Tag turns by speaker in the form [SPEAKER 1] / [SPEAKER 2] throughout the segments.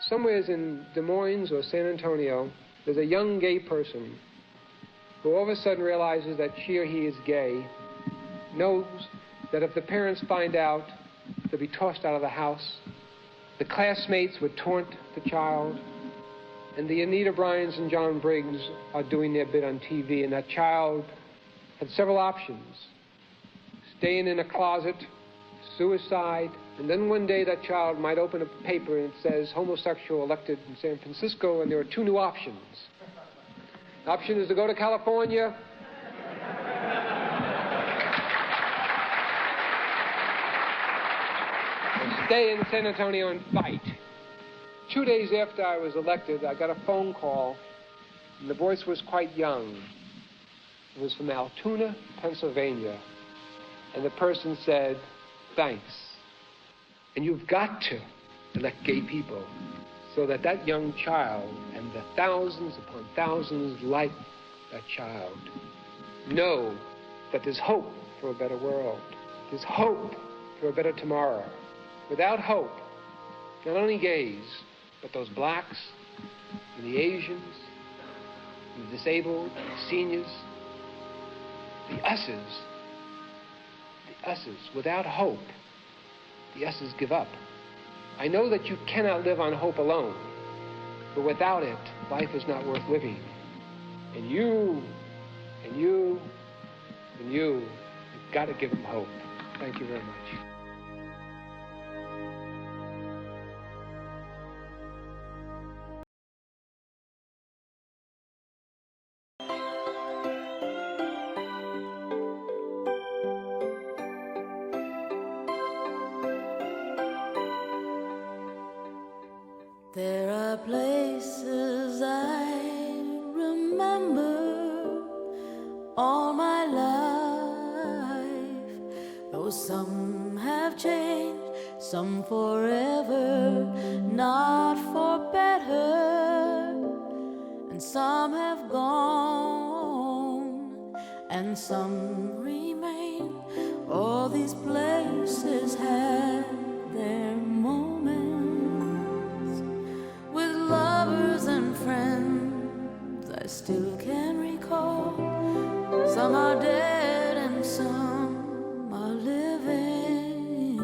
[SPEAKER 1] somewhere in Des Moines or San Antonio, there's a young gay person who all of a sudden realizes that she or he is gay, knows that if the parents find out, they'll be tossed out of the house. The classmates would taunt the child, and the Anita Bryans and John Briggs are doing their bit on TV, and that child had several options: staying in a closet, suicide, and then one day that child might open a paper and it says homosexual elected in San Francisco, and there are two new options. The option is to go to California, or stay in San Antonio and fight. 2 days after I was elected, I got a phone call, and the voice was quite young. It was from Altoona, Pennsylvania, and the person said, "Thanks. And you've got to elect gay people so that that young child and the thousands upon thousands like that child know that there's hope for a better world. There's hope for a better tomorrow. Without hope, not only gays, but those blacks and the Asians and the disabled and the seniors, the us's, without hope, the us's give up. I know that you cannot live on hope alone, but without it, life is not worth living. And you've got to give them hope. Thank you very much.
[SPEAKER 2] There are places I remember all my life, though some have changed, some forever, not for better, and some have gone, and some remain. All these places had their moments, lovers and friends I still can recall. Some are dead and some are living.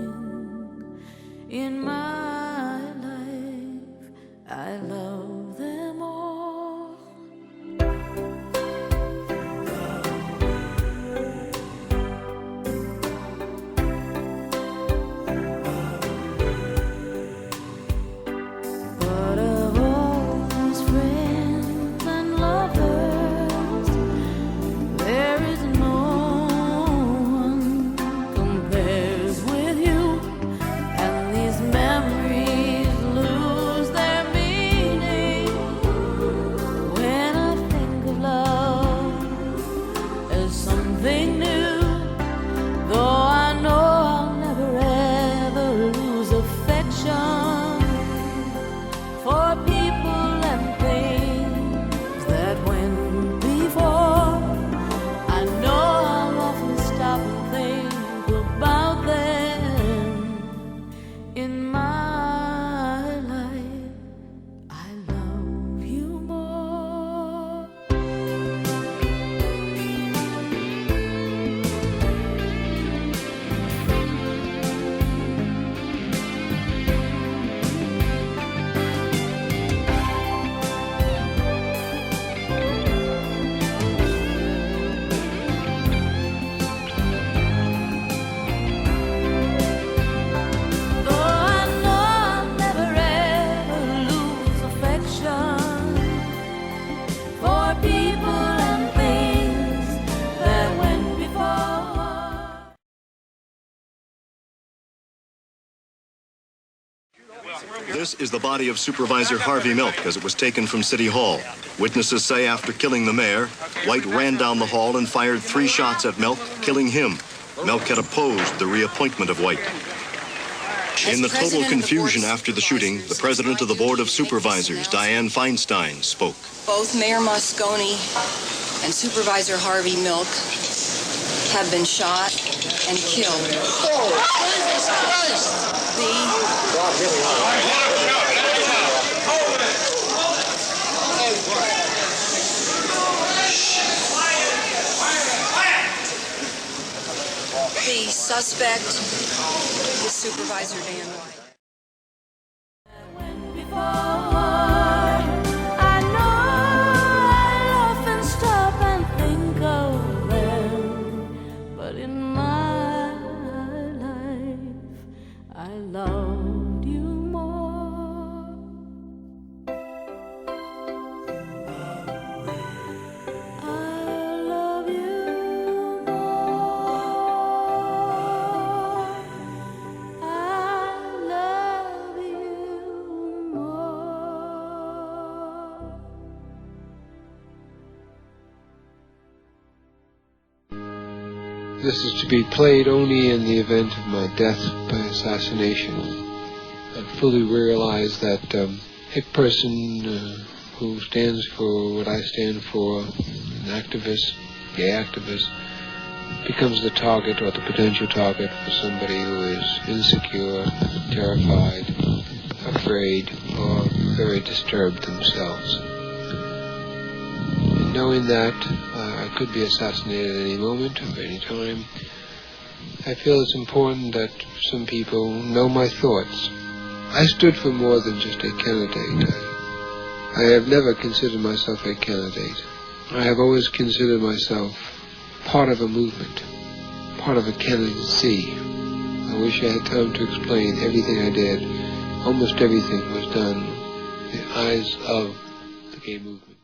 [SPEAKER 2] In my life, I love them all. But of all these friends and lovers, there is no one compares with you, and these memories lose their meaning when I think of love as something new. Though I know I'll never ever lose affection for people and things that went before. I know I'll often stop and think about them. In my life, I love you more. Though I know I'll never ever lose affection for people and things that went before.
[SPEAKER 3] This is the body of Supervisor Harvey Milk as it was taken from City Hall. Witnesses say after killing the mayor, White ran down the hall and fired 3 shots at Milk, killing him. Milk had opposed the reappointment of White. In the total confusion after the shooting, the president of the Board of Supervisors, Dianne Feinstein, spoke.
[SPEAKER 4] Both Mayor Moscone and Supervisor Harvey Milk have been shot and killed. The suspect is Supervisor Dan White.
[SPEAKER 2] Before, I know I'll often stop and think of them, but in my life, I loved you more. I love you more. I love you more.
[SPEAKER 1] This is to be played only in the event of my death by assassination. I fully realize that a person who stands for what I stand for, an activist, gay activist, becomes the target or the potential target for somebody who is insecure, terrified, afraid, or very disturbed themselves. Knowing that I could be assassinated at any moment or any time, I feel it's important that some people know my thoughts. I stood for more than just a candidate. I have never considered myself a candidate. I have always considered myself part of a movement, part of a candidacy. I wish I had time to explain everything I did. Almost everything was done in the eyes of the gay movement.